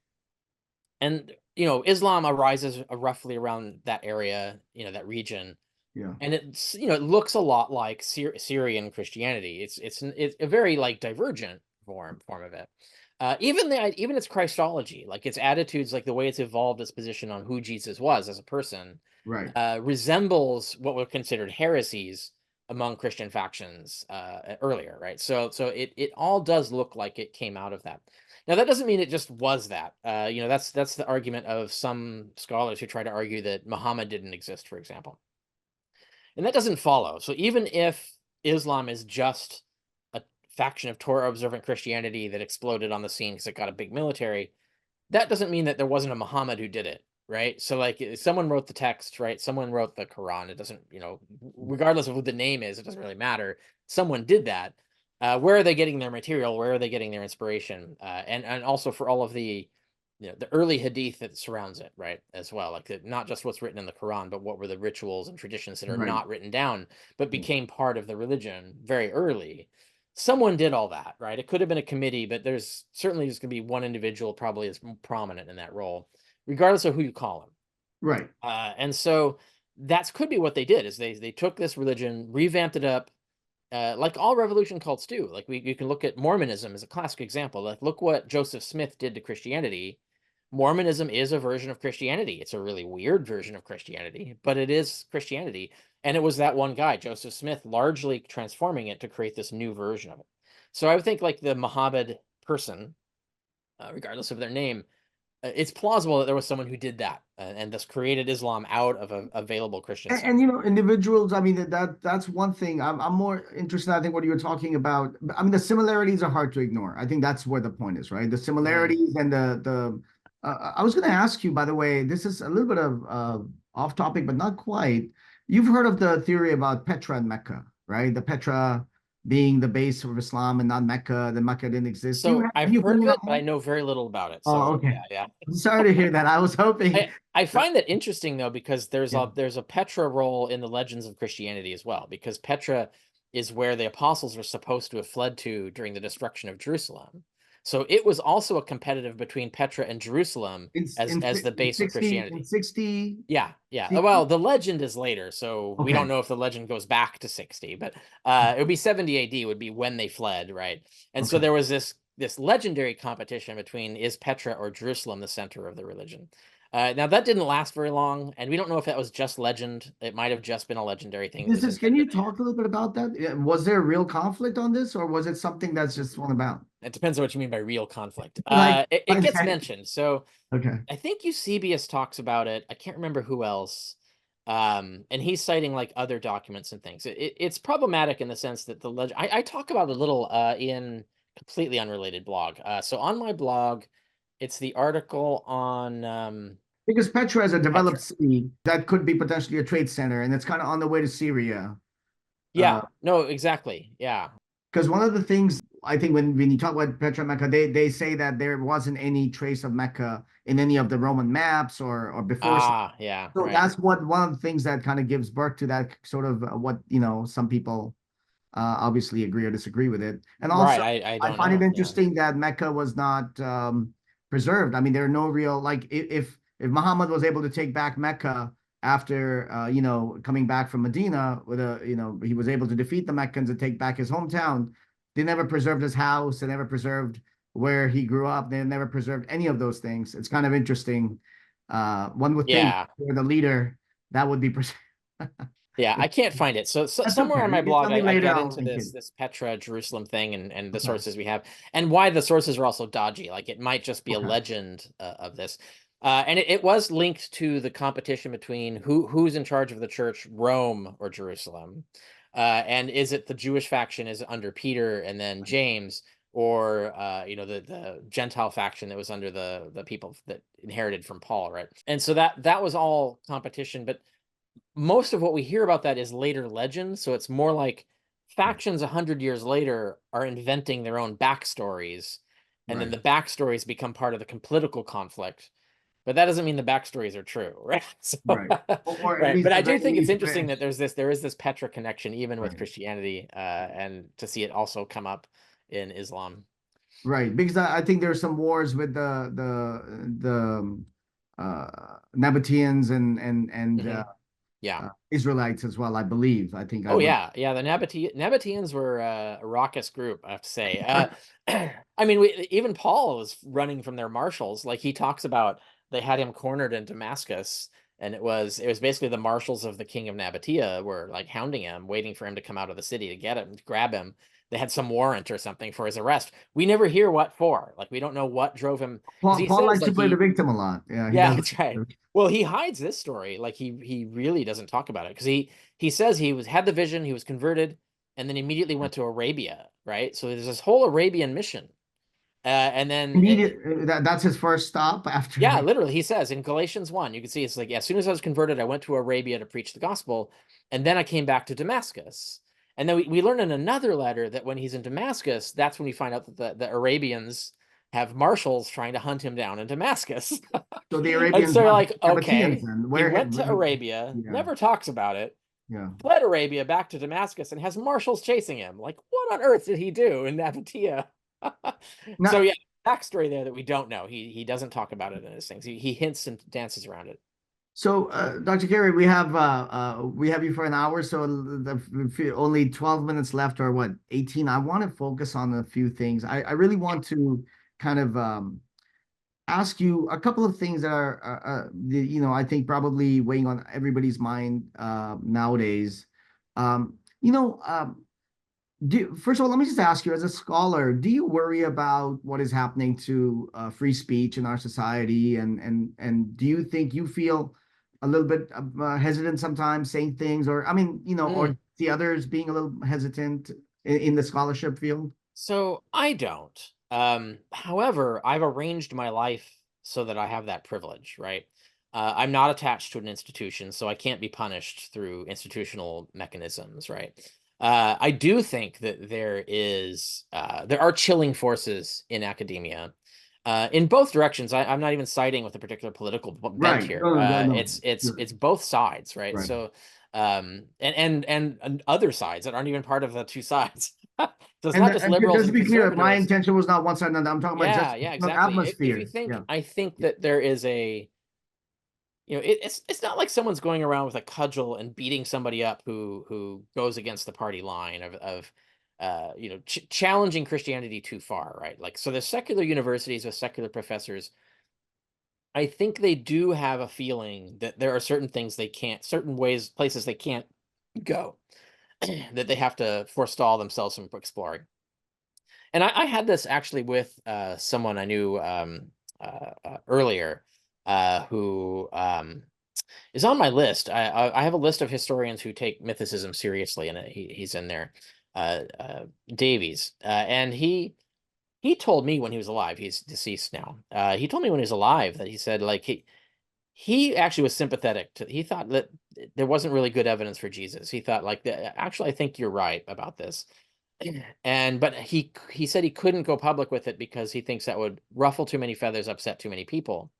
And, Islam arises roughly around that area, that region. yeah, And it looks a lot like Syrian Christianity. It's a very like divergent form of it. Even its Christology, like its attitudes, like the way it's evolved its position on who Jesus was as a person, right, resembles what were considered heresies among Christian factions earlier, right? So it all does look like it came out of that. Now that doesn't mean it just was that. That's the argument of some scholars who try to argue that Muhammad didn't exist, for example, and that doesn't follow. So even if Islam is just a faction of Torah observant Christianity that exploded on the scene because it got a big military, that doesn't mean that there wasn't a Muhammad who did it, right? So like someone wrote the text, right? Someone wrote the Quran. It doesn't, regardless of who the name is, it doesn't really matter. Someone did that. Where are they getting their material? Where are they getting their inspiration? And also for all of the early hadith that surrounds it, right? As well, like not just what's written in the Quran, but what were the rituals and traditions that are right. not written down, but Yeah. became part of the religion very early. Someone did all that, right? It could have been a committee, but there's going to be one individual probably is prominent in that role, regardless of who you call him. Right. And so that could be what they did is they took this religion, revamped it up, like all revolution cults do. Like you can look at Mormonism as a classic example. Like look what Joseph Smith did to Christianity. Mormonism is a version of Christianity. It's a really weird version of Christianity, but it is Christianity. And it was that one guy, Joseph Smith, largely transforming it to create this new version of it. So I would think like the Muhammad person, regardless of their name, it's plausible that there was someone who did that and thus created Islam out of a available Christian And sect. individuals, I mean that's one thing. I'm more interested, I think, what you were talking about. I mean, the similarities are hard to ignore. I think that's where the point is, right? The Mhm. similarities and the I was going to ask you, by the way, this is a little bit of off topic, but not quite. You've heard of the theory about Petra and Mecca, right? The Petra being the base of Islam and not Mecca, the Mecca didn't exist. Do you So have I've any heard of opinion it, on but I that? know very little about it. Oh, So okay. yeah, yeah. I'm sorry to hear that. I was hoping. I find that interesting though because there's Yeah. a Petra role in the legends of Christianity as well, because Petra is where the apostles were supposed to have fled to during the destruction of Jerusalem. So it was also a competitive between Petra and Jerusalem In, as the in base of 60, in Christianity. 60 Yeah, yeah. CE? Well, the legend is later, so we don't Okay. know if the legend goes back to 60, but it would be 70 AD would be when they fled, right? And so Okay. there was this legendary competition between is Petra or Jerusalem the center of the religion. Now that didn't last very long, and we don't know if that was just legend. It might have just been a legendary thing that This was is, can invented. you talk a little bit about that? Was there a real conflict on this, or was it something that's just thrown about? It depends on what you mean by real conflict. Like, It gets mentioned. So okay, I think Eusebius talks about it. I can't remember who else. And he's citing like other documents and things. It's problematic in the sense that the legend. I talk about it a little in completely unrelated blog. So on my blog, it's the article on because Petra is a Petra. developed city that could be potentially a trade center, and it's kind of on the way to Syria. Yeah, no, exactly. Yeah. Because one of the things I think when you talk about Petra Mecca, they say that there wasn't any trace of Mecca in any of the Roman maps or before. Ah, yeah, So right. that's what one of the things that kind of gives birth to that sort of what some people obviously agree or disagree with it. And also, Right. I I don't find it know. Yeah. interesting that Mecca was not preserved. I mean, there are no real like if Muhammad was able to take back Mecca after coming back from Medina with he was able to defeat the Meccans and take back his hometown. They never preserved his house. They never preserved where he grew up. They never preserved any of those things. It's kind of interesting. One would think Yeah. for the leader that would be preserved. Yeah, I can't find it. So That's somewhere okay. on my You tell blog, me I later. get I'll into link it. this Petra Jerusalem thing and the Okay. sources we have, and why the sources are also dodgy. Like it might just be a Okay. legend of this. And it was linked to the competition between who's in charge of the church, Rome or Jerusalem. And is it the Jewish faction is under Peter and then James, or the Gentile faction that was under the people that inherited from Paul, right? And so that was all competition, but most of what we hear about that is later legend. So it's more like factions 100 years later are inventing their own backstories, and then Right. the backstories become part of the political conflict. But that doesn't mean the backstories are true, right? So, Right. Or at right. least But the I do very think it's least, interesting that there is this Petra connection even with right. Christianity, and to see it also come up in Islam. Right. Because I think there's some wars with Nabateans and Hmm. Yeah. Israelites as well, I believe. I think I Oh would. yeah, yeah. The Nabateans were a raucous group, I have to say. I mean, even Paul was running from their marshals. Like he talks about, they had him cornered in Damascus, and it was basically the marshals of the king of Nabatea were like hounding him, waiting for him to come out of the city to get him, to grab him. They had some warrant or something for his arrest. We never hear what for. Like we don't know what drove him, because he Paul says likes to like play the he victim a lot. Yeah, he yeah, does. that's right. Well, he hides this story. Like he really doesn't talk about it, because he says he had the vision, he was converted, and then immediately went to Arabia, right? So there's this whole Arabian mission. And then That's his first stop yeah, after. literally he says in Galatians 1, you can see it's like, as soon as I was converted, I went to Arabia to preach the gospel, and then I came back to Damascus. And then we learn in another letter that when he's in Damascus, that's when we find out that the Arabians have marshals trying to hunt him down in Damascus. So the And Arabians so you're want like, Nabateans okay, and he where went to Arabia, yeah, never talks about it, yeah. fled Arabia back to Damascus, and has marshals chasing him. Like, what on earth did he do in Nabatea? So Now, yeah, backstory there that we don't know. He doesn't talk about it in his things. He hints and dances around it. so, Dr. Carey, we have you for an hour, so only 12 minutes left, or what, 18. I want to focus on a few things. I really want to kind of ask you a couple of things that are, I think probably weighing on everybody's mind nowadays. Um, you know, first of all, let me just ask you, as a scholar, do you worry about what is happening to free speech in our society, and do you think you feel a little bit hesitant sometimes saying things, or I mean, or Mm. the others being a little hesitant in the scholarship field? So I don't. However, I've arranged my life so that I have that privilege, right? I'm not attached to an institution, so I can't be punished through institutional mechanisms, right? I do think that there are chilling forces in academia, in both directions. I'm not even siding with a particular political bent Right. here. No, no, no, no. It's both sides, right? Right. So, and other sides that aren't even part of the two sides. So it's And not just and liberals just to and be clear, my conservatives. intention was not one side and another. I'm talking about Yeah, just yeah, the exactly. If you atmosphere. think, Yeah. I think that there is a, it's not like someone's going around with a cudgel and beating somebody up who goes against the party line of challenging Christianity too far, right? Like, so there's secular universities with secular professors I think they do have a feeling that there are certain things they can't, certain ways, places they can't go, that they have to forestall themselves from exploring. And I had this actually with someone I knew earlier, who is on my list. I have a list of historians who take mythicism seriously, and he's in there. Davies, and he told me when he was alive. He's deceased now. He told me when he was alive that he said like he actually was sympathetic to. He thought that there wasn't really good evidence for Jesus. He thought like actually I think you're right about this. And but he said he couldn't go public with it because he thinks that would ruffle too many feathers, upset too many people,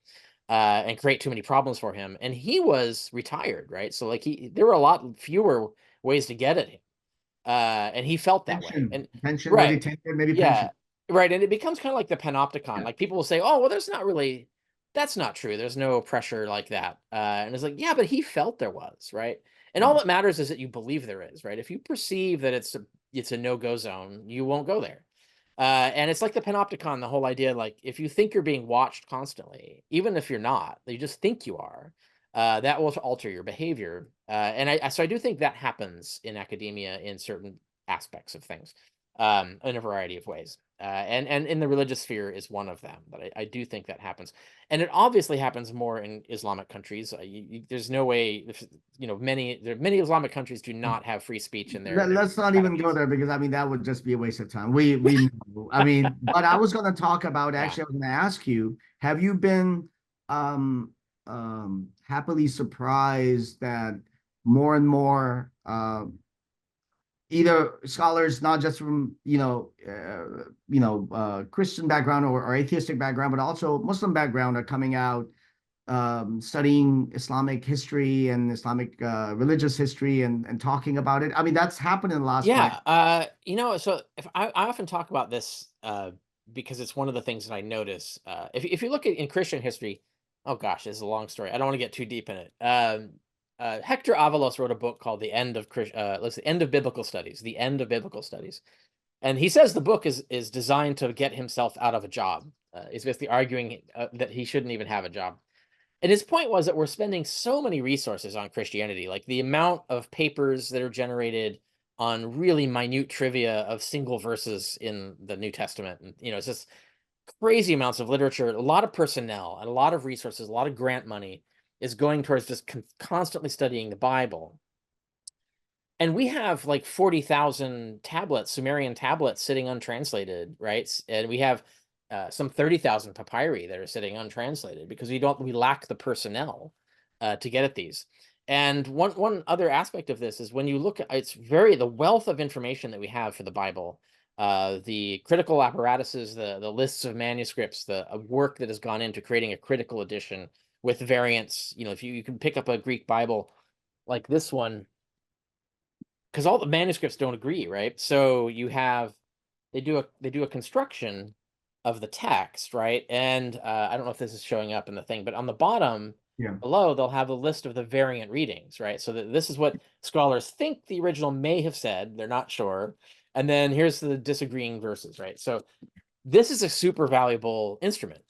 and create too many problems for him. And he was retired, right? So like there were a lot fewer ways to get at him, and he felt that way. Pension, And pension, maybe right, tenure, maybe yeah, pension. right. And it becomes kind of like the panopticon. Yeah. Like people will say, "Oh, well, there's not really." That's not true. There's no pressure like that. And it's like, yeah, but he felt there was, right? And all Mm. that matters is that you believe there is, right? If you perceive that it's a no-go zone, you won't go there. And it's like the panopticon, the whole idea, like if you think you're being watched constantly, even if you're not, you just think you are, that will alter your behavior. And so I do think that happens in academia in certain aspects of things, in a variety of ways. And in the religious sphere is one of them, but I do think that happens, and it obviously happens more in Islamic countries. There's no way, many Islamic countries do not have free speech in their Let's not even go academies. there because I mean that would just be a waste of time. We know. I mean, but I was going to talk about Yeah. actually. I was going to ask you: have you been um, happily surprised that more and more either scholars, not just from Christian background or atheistic background, but also Muslim background, are coming out studying Islamic history and Islamic religious history and talking about it. I mean, that's happened in the last 5 years. Yeah, so if I often talk about this because it's one of the things that I notice. If you look at in Christian history, oh gosh, this is a long story. I don't want to get too deep in it. Hector Avalos wrote a book called The End of End of Biblical Studies, The End of Biblical Studies, and he says the book is designed to get himself out of a job. He's basically arguing that he shouldn't even have a job. And his point was that we're spending so many resources on Christianity, like the amount of papers that are generated on really minute trivia of single verses in the New Testament. And, it's just crazy amounts of literature, a lot of personnel, and a lot of resources, a lot of grant money is going towards just constantly studying the Bible. And we have like 40,000 tablets, Sumerian tablets sitting untranslated, right? And we have some 30,000 papyri that are sitting untranslated because we lack the personnel to get at these. And one other aspect of this is when you look at the wealth of information that we have for the Bible, the critical apparatuses, the lists of manuscripts, the work that has gone into creating a critical edition with variants. If you can pick up a Greek Bible like this one, because all the manuscripts don't agree, right? So they do a construction of the text, right? And I don't know if this is showing up in the thing, but on the bottom Yeah. below, they'll have a list of the variant readings, right? So this is what scholars think the original may have said. They're not sure. And then here's the disagreeing verses, right? So this is a super valuable instrument.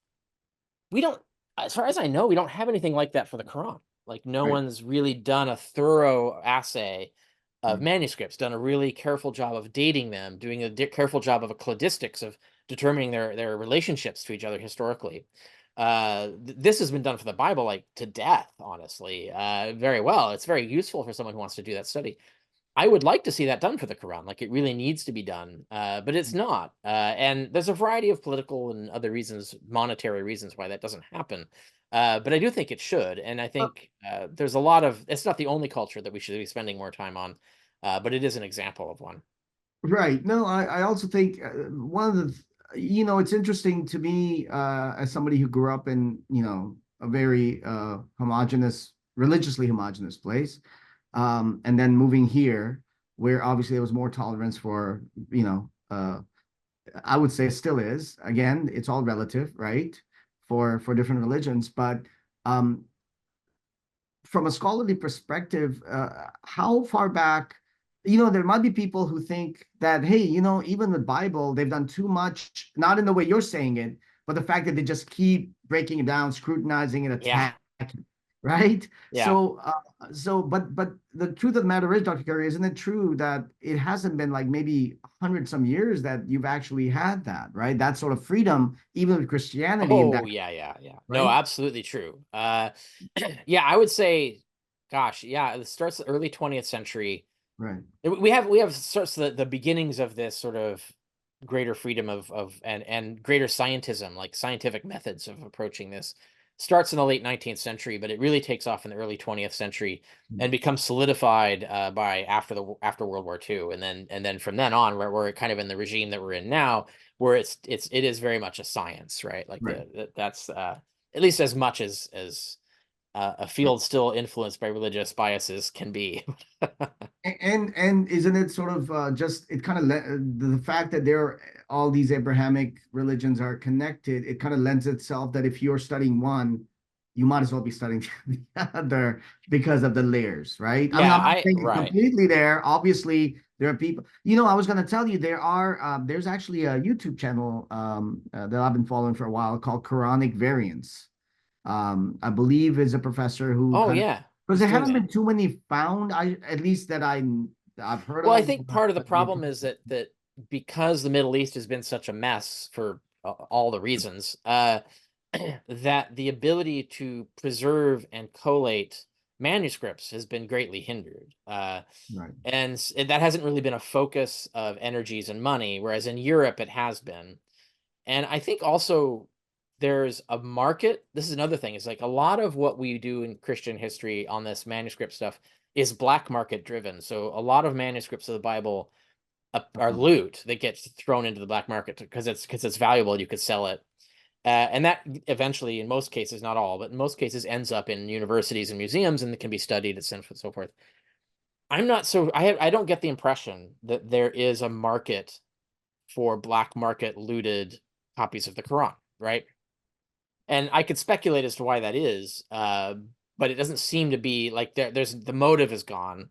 We don't, as far as I know, we don't have anything like that for the Quran. Like no Right. one's really done a thorough assay of Right. manuscripts, done a really careful job of dating them, doing a careful job of a cladistics of determining their relationships to each other historically. This has been done for the Bible like to death, honestly, very well. It's very useful for someone who wants to do that study. I would like to see that done for the Quran. Like it really needs to be done, but it's not. And there's a variety of political and other reasons, monetary reasons why that doesn't happen. But I do think it should. And I Uh, think there's it's not the only culture that we should be spending more time on, but it is an example of one. right. No, I also think one of it's interesting to me as somebody who grew up in, a very religiously homogenous place. And then moving here, where obviously there was more tolerance for, I would say it still is. Again, it's all relative, right? For different religions, but um, from a scholarly perspective, how far back, there might be people who think that, hey, even the Bible, they've done too much, not in the way you're saying it, but the fact that they just keep breaking it down, scrutinizing and Yeah. attacking, right? Yeah. But the truth of the matter is, Dr. Curry, isn't it true that it hasn't been like maybe 100 some years that you've actually had that, right? That sort of freedom, even with Christianity, in that, Oh, yeah, yeah, yeah. No, right? absolutely true. Yeah, I would say, gosh, yeah, it starts the early 20th century. Right. We have sorts of the beginnings of this sort of greater freedom of and greater scientism, like scientific methods of approaching this, starts in the late 19th century, but it really takes off in the early 20th century and becomes solidified by after World War II, and then from then on, we're kind of in the regime that we're in now, where it is very much a science, right? Like Right. that's at least as much as a field still influenced by religious biases can be. And isn't it sort of just it kind of the fact that there are all these Abrahamic religions are connected, it kind of lends itself that if you're studying one, you might as well be studying the other because of the layers, right? I mean, Yeah, I'm not I saying it's right. completely there. Obviously, there are people. I was going to tell you there's actually a YouTube channel that I've been following for a while called Quranic Variants. I believe is a professor who Oh kind of, yeah, because he's there doing haven't that. been too many found, I at least that I've heard Well, I of. think part of the problem is that because the Middle East has been such a mess for all the reasons, that the ability to preserve and collate manuscripts has been greatly hindered. Right. And that hasn't really been a focus of energies and money, whereas in Europe it has been. And I think also there's a market. This is another thing. Is like a lot of what we do in Christian history on this manuscript stuff is black market driven. So a lot of manuscripts of the Bible are Uh-huh. loot that gets thrown into the black market because it's valuable. You could sell it. And that eventually, in most cases, not all, but in most cases, ends up in universities and museums and can be studied and so forth. I don't get the impression that there is a market for black market looted copies of the Quran, right? And I could speculate as to why that is, but it doesn't seem to be like there's the motive is gone,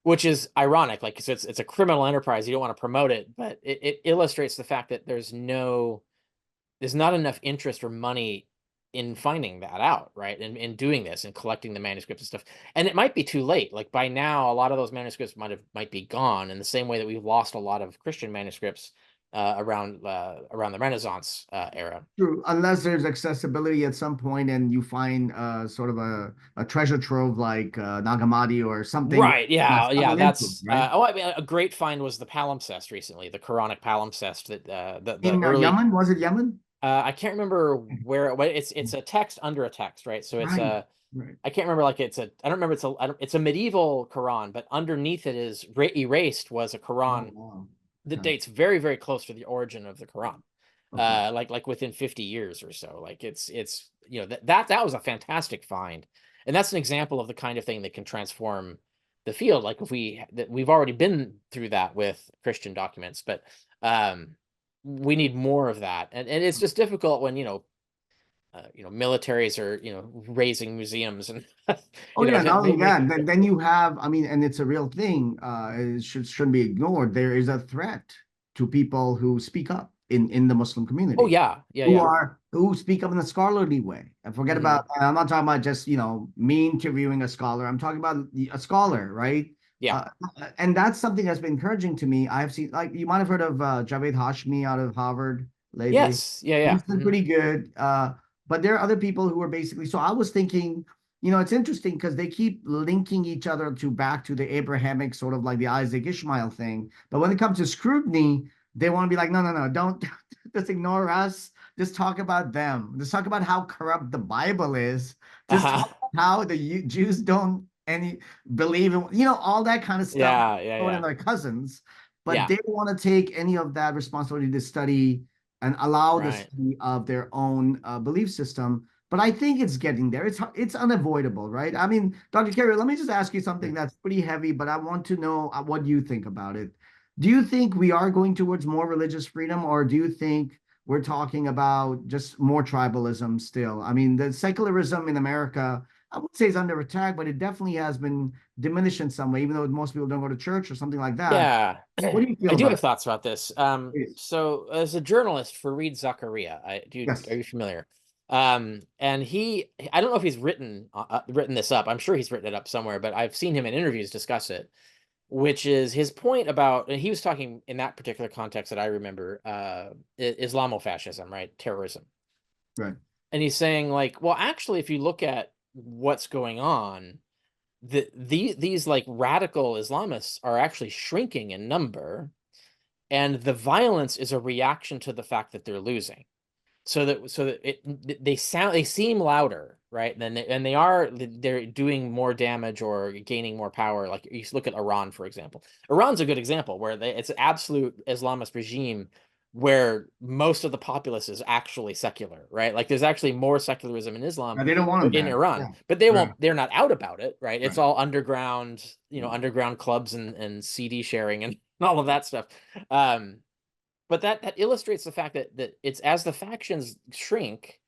which is ironic. Like, so it's a criminal enterprise. You don't want to promote it, but it illustrates the fact that there's not enough interest or money in finding that out, right? And in doing this and collecting the manuscripts and stuff. And it might be too late. Like by now, a lot of those manuscripts might be gone in the same way that we've lost a lot of Christian manuscripts around the Renaissance era. True, unless there's accessibility at some point and you find sort of a treasure trove like Nag Hammadi or something Right. Yeah. Yeah. stumble into it, That's right? I mean, a great find was the palimpsest recently, the Quranic palimpsest that the In early Yemen, was it Yemen? I can't remember where it's a text under a text, right? So it's Right, a right. I can't remember like I don't remember it's a medieval Quran, but underneath it is erased was a Oh, Quran wow. that Okay, dates very, very close to the origin of the Quran. okay. Like within 50 years or so. Like it's that was a fantastic find. And that's an example of the kind of thing that can transform the field. Like if we've already been through that with Christian documents, but um we need more of that. And it's just difficult when, militaries are, raising museums and Oh yeah, not only that, making then you have, I mean, and it's a real thing. It shouldn't be ignored. There is a threat to people who speak up in the Muslim oh community, yeah, yeah, yeah. who speak up in a scholarly way. And forget Hmm. about, and I'm not talking about just me interviewing a scholar. I'm talking about a scholar, right? Yeah. Uh, and that's something that's been encouraging to me. I've seen, like, you might have heard of Javed Hashmi out of Harvard lately. Yes. Yeah, yeah. He's been pretty good. But there are other people who are basically. So I was thinking, it's interesting because they keep linking each other to back to the Abrahamic sort of like the Isaac Ishmael thing. But when it comes to scrutiny, they want to be like, no, no, no, don't just ignore us. Just talk about them. Just talk about how corrupt the Bible is. Just Uh-huh. talk about how the Jews don't any believe in, all that kind of stuff. Yeah, yeah, Throw it in yeah. their cousins, but Yeah. they don't want to take any of that responsibility to study and allow the Right. study of their own belief system. But I think it's getting there. It's unavoidable, right? I mean, Dr. Kerry, let me just ask you something that's pretty heavy, but I want to know what you think about it. Do you think we are going towards more religious freedom, or do you think we're talking about just more tribalism still? I mean, the secularism in America I would say it's under attack, but it definitely has been diminished in some way, even though most people don't go to church or something like that. Yeah, What do you I feel do about have thoughts about this. it? So as a journalist for Zachariah, are Yes, you familiar? And I don't know if he's written this up. I'm sure he's written it up somewhere, but I've seen him in interviews discuss it, which is his point about, and he was talking in that particular context that I remember, Islamofascism, right? Terrorism. right. And he's saying like, well, actually, if you look at what's going on, these like radical Islamists are actually shrinking in number, and the violence is a reaction to the fact that they're losing. They seem louder, right? They're doing more damage or gaining more power. Like you look at Iran, for example. Iran's a good example where it's an absolute Islamist regime where most of the populace is actually secular, right? Like there's actually more secularism in Islam Now, they don't want them in there. Iran, Yeah, but right, they're not out about it, right? It's right. all underground, underground clubs and CD sharing and all of that stuff. Um, but that illustrates the fact that it's as the factions shrink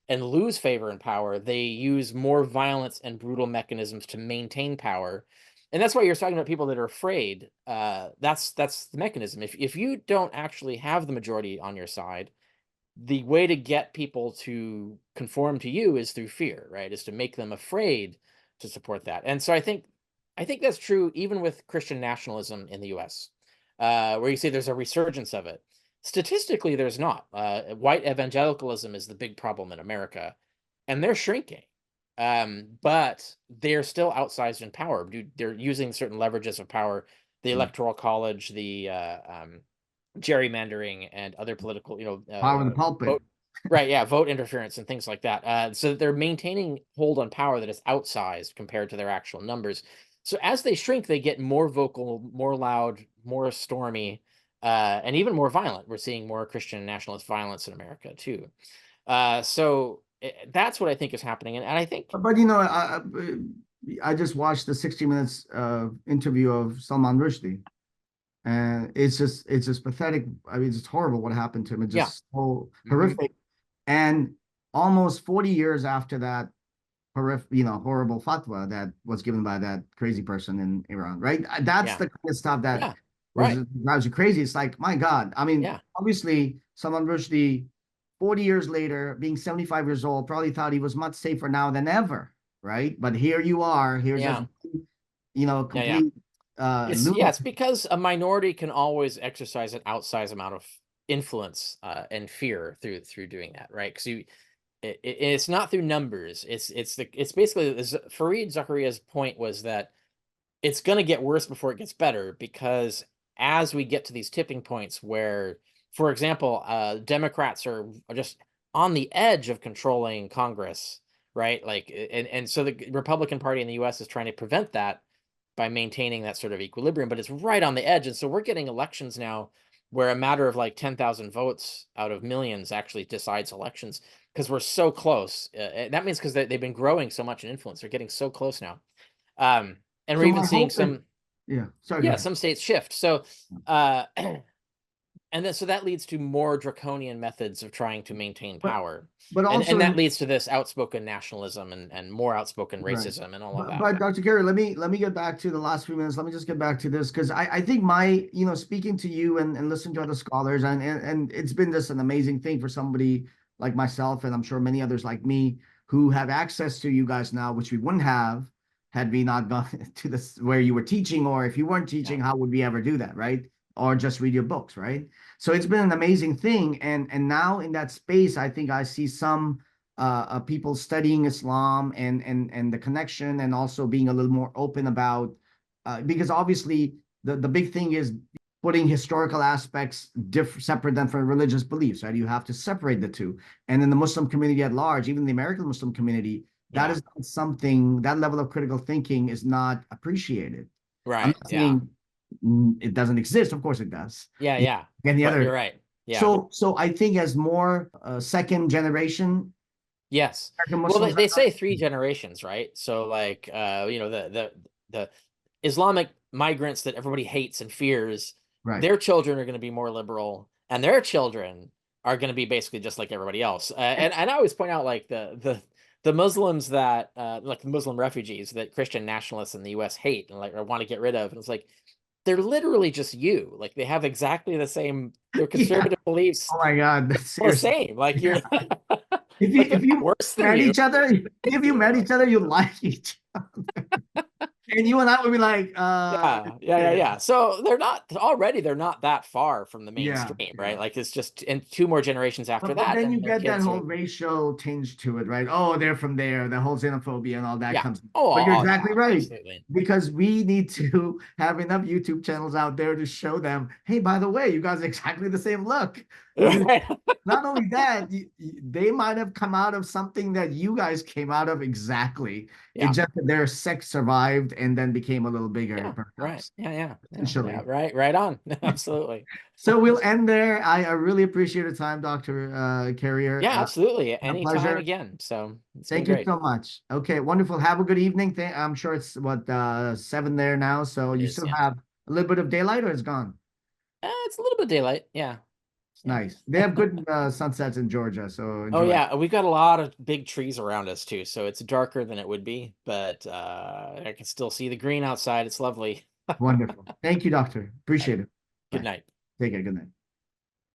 and lose favor and power, they use more violence and brutal mechanisms to maintain power. And that's why you're talking about people that are afraid. That's the mechanism. If you don't actually have the majority on your side, the way to get people to conform to you is through fear, right? Is to make them afraid to support that. And so I think that's true even with Christian nationalism in the US, where you see there's a resurgence of it. Statistically, there's not. White evangelicalism is the big problem in America, and they're shrinking. But they're still outsized in power. They're using certain leverages of power, the Right. electoral college, the gerrymandering and other political, Power in the pulpit. vote, right, yeah, vote interference and things like that. So they're maintaining hold on power that is outsized compared to their actual numbers. So as they shrink, they get more vocal, more loud, more stormy, and even more violent. We're seeing more Christian nationalist violence in America too. That's what I think is happening, and I think, But I just watched the 60 Minutes interview of Salman Rushdie, and it's just pathetic. I mean, it's just horrible what happened to him. It's yeah, just so hmm, horrific. And almost 40 years after that horrible fatwa that was given by that crazy person in Iran, right? That's yeah, the kind of stuff that yeah, right, drives you crazy. It's like, my God. I mean, yeah, obviously, Salman Rushdie, 40 years later, being 75 years old, probably thought he was much safer now than ever, right? But here you are, here's this, yeah, yeah, yeah. complete It's lunatic. because a minority can always exercise an outsized amount of influence and fear through doing that, right? Because it's not through numbers. It's basically Fareed Zakaria's point was that it's going to get worse before it gets better, because as we get to these tipping points where, for example, Democrats are just on the edge of controlling Congress, right? Like, and so the Republican Party in the U.S. is trying to prevent that by maintaining that sort of equilibrium, but it's right on the edge. And so we're getting elections now where a matter of like 10,000 votes out of millions actually decides elections, because we're so close. That means because they've been growing so much in influence, they're getting so close now. And we're So even my seeing hope is, some, yeah, sorry, go yeah, ahead. some states shift. So, uh, and then so that leads to more draconian methods of trying to maintain But power. but And also that in leads to this outspoken nationalism and more outspoken right. racism and all of But that. but Dr. Kerry, let me get back to the last few minutes. Let me just get back to this because I think my, speaking to you and listening to other scholars, and it's been just an amazing thing for somebody like myself, and I'm sure many others like me who have access to you guys now, which we wouldn't have had we not gone to this where you were teaching, or if you weren't Yeah. teaching, how would we ever do that, right? Or just read your books, right? So it's been an amazing thing. And now in that space, I think I see some people studying Islam and the connection, and also being a little more open about because obviously the big thing is putting historical aspects separate than from religious beliefs, right? You have to separate the two. And in the Muslim community at large, even the American Muslim community, that Yeah. is not something, that level of critical thinking is not appreciated. I'm Right. not Yeah. saying it doesn't exist. Of course it does. Yeah. Yeah. And the But you're other, right. Yeah. so I think as more second generation Yes. American Well, Muslims they are say three generations, right? So like, the Islamic migrants that everybody hates and fears, right. their children are going to be more liberal, and their children are going to be basically just like everybody else. And And I always point out like the the Muslims that like the Muslim refugees that Christian nationalists in the US hate and like or want to get rid of. And it's like they're literally just you. Like they have exactly the same, their Yeah. conservative beliefs Oh my God. That's all the seriously. same. Like you're Yeah. If you like they're if not you worse than met you. each other, if you met each other, you like each other. And you and I would be like, okay. Yeah. So they're not that far from the Yeah, mainstream, right? yeah. Like it's just in two more generations after But that, then you and their get that kids whole are racial tinge to it, right? Oh, they're from there, the whole xenophobia and all that yeah. comes. But you're Oh yeah, exactly right. absolutely. Because we need to have enough YouTube channels out there to show them, hey, by the way, you guys are exactly the same look. You not only that, they might have come out of something that you guys came out of exactly. It Yeah. just that their sex survived and then became a little bigger, Yeah, right. perhaps. Yeah, Essentially. right on. Absolutely. So we'll end there. I really appreciate your time, Dr. Carrier. Yeah, absolutely. A Anytime pleasure. again. So it's been Thank you great. so much. Okay, wonderful. Have a good evening. I'm sure it's what 7 there now, so It you is, still yeah. have a little bit of daylight or it's gone? It's a little bit daylight. Yeah. It's Yeah. nice. They have good sunsets in Georgia, so Oh enjoy. yeah, we've got a lot of big trees around us too, so it's darker than it would be, but I can still see the green outside. It's lovely. All Wonderful. Thank you, doctor. right. Appreciate it. Good Bye. night. Take care. Good night.